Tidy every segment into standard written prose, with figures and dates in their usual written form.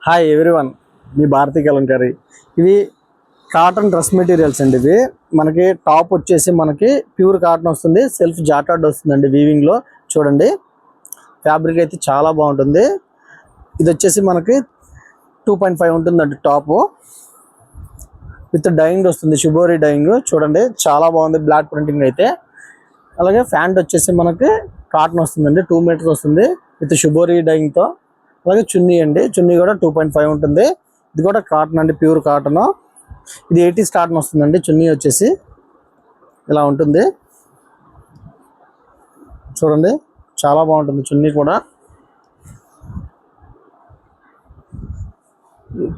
Hi everyone, మీ భారతీ కలంకారీ. ఇవి cotton dress materials అండి. ఇవి మనకి టాప్ వచ్చేసి మనకి ప్యూర్ కాటన్ వస్తుంది, సెల్ఫ్ జాకార్డ్ వస్తుందండి వీవింగ్లో. చూడండి, ఫ్యాబ్రిక్ అయితే చాలా బాగుంటుంది. ఇది వచ్చేసి మనకి 2.5 ఉంటుందండి టాపు, విత్ డైయింగ్ వస్తుంది, షిబోరి డైయింగ్. చూడండి చాలా బాగుంది, బ్లాక్ ప్రింటింగ్ అయితే. అలాగే ప్యాంట్ వచ్చేసి మనకి కాటన్ వస్తుందండి, 2 మీటర్స్ వస్తుంది విత్ షిబోరి డైయింగ్తో. అలాగే చున్నీ అండి, చున్నీ కూడా 2.5 ఉంటుంది. ఇది కూడా కాటన్ అండి, ప్యూర్ కాటన్. ఇది 80 స్టార్ట్ వస్తుందండి. చున్నీ వచ్చేసి ఇలా ఉంటుంది. చూడండి చాలా బాగుంటుంది చున్నీ కూడా.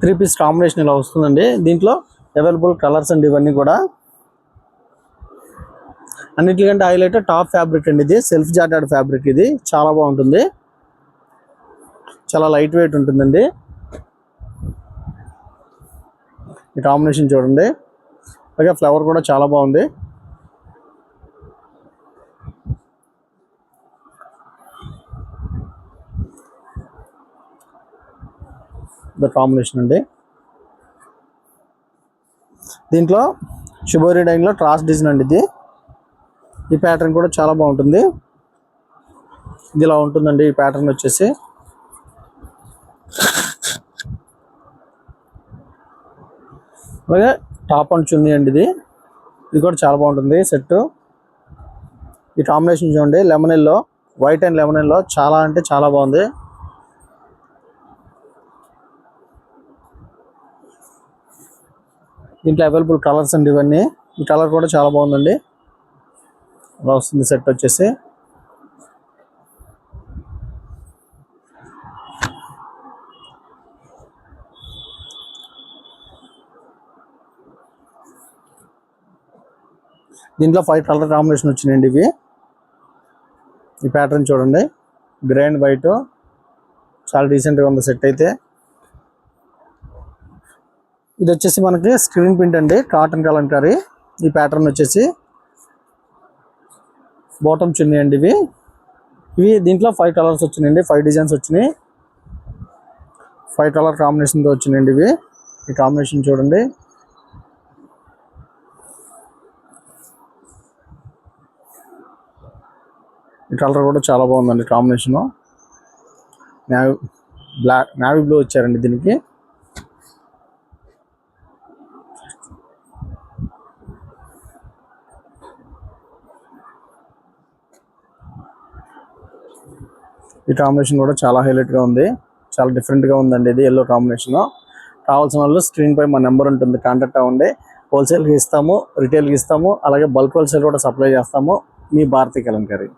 3 పీస్ కాంబినేషన్ ఇలా వస్తుందండి. దీంట్లో అవైలబుల్ కలర్స్ అండి ఇవన్నీ కూడా. అన్నిటికంటే హైలైట్ టాప్ ఫ్యాబ్రిక్ అండి, ఇది సెల్ఫ్ జార్టెడ్ ఫ్యాబ్రిక్. ఇది చాలా బాగుంటుంది, చాలా లైట్ వెయిట్ ఉంటుందండి. ఈ కాంబినేషన్ చూడండి, అలాగే ఫ్లవర్ కూడా చాలా బాగుంది. ద కాంబినేషన్ అండి. దీంట్లో షిబోరి డైయింగ్లో ట్రాస్ డిజైన్ అండి ఇది. ఈ ప్యాటర్న్ కూడా చాలా బాగుంటుంది. ఇది ఇలా ఉంటుందండి ఈ ప్యాటర్న్ వచ్చేసి. అలాగే టాప్ అండ్ చున్నీ అండి ఇది. ఇది కూడా చాలా బాగుంటుంది సెట్. ఈ కాంబినేషన్ చూడండి, lemon yellow, white and lemon yellow, చాలా అంటే చాలా బాగుంది. దీంట్లో అవైలబుల్ కలర్స్ అండి ఇవన్నీ. ఈ కలర్ కూడా చాలా బాగుందండి. అలా వస్తుంది సెట్ వచ్చేసి. దీంట్లో 5 కలర్ కాంబినేషన్ వచ్చినాయండి ఇవి. ఈ ప్యాటర్న్ చూడండి, గ్రే అండ్ వైట్, చాలా డీసెంట్గా ఉంది సెట్ అయితే. ఇది వచ్చేసి మనకి స్క్రీన్ ప్రింట్ అండి, కాటన్ కలంకారీ. ఈ ప్యాటర్న్ వచ్చేసి బాటమ్ చున్నీ అండి ఇవి దీంట్లో 5 కలర్స్ వచ్చినాయండి, 5 డిజైన్స్ వచ్చినాయి. 5 కలర్ కాంబినేషన్తో వచ్చినాయండి ఇవి. ఈ కాంబినేషన్ చూడండి. ఈ కలర్ కూడా చాలా బాగుందండి కాంబినేషను. నావీ బ్లూ వచ్చారండి దీనికి. ఈ కాంబినేషన్ కూడా చాలా హైలైట్గా ఉంది, చాలా డిఫరెంట్గా ఉందండి. ఇది ఎల్లో కాంబినేషన్. కావాల్సిన వాళ్ళు స్క్రీన్ పై మా నెంబర్ ఉంటుంది, కాంటాక్ట్ అవ్వండి. హోల్సేల్కి ఇస్తాము, రిటైల్కి ఇస్తాము, అలాగే బల్క్ హోల్సేల్ కూడా సప్లై చేస్తాము. మీ భారతీ కలంకారీ.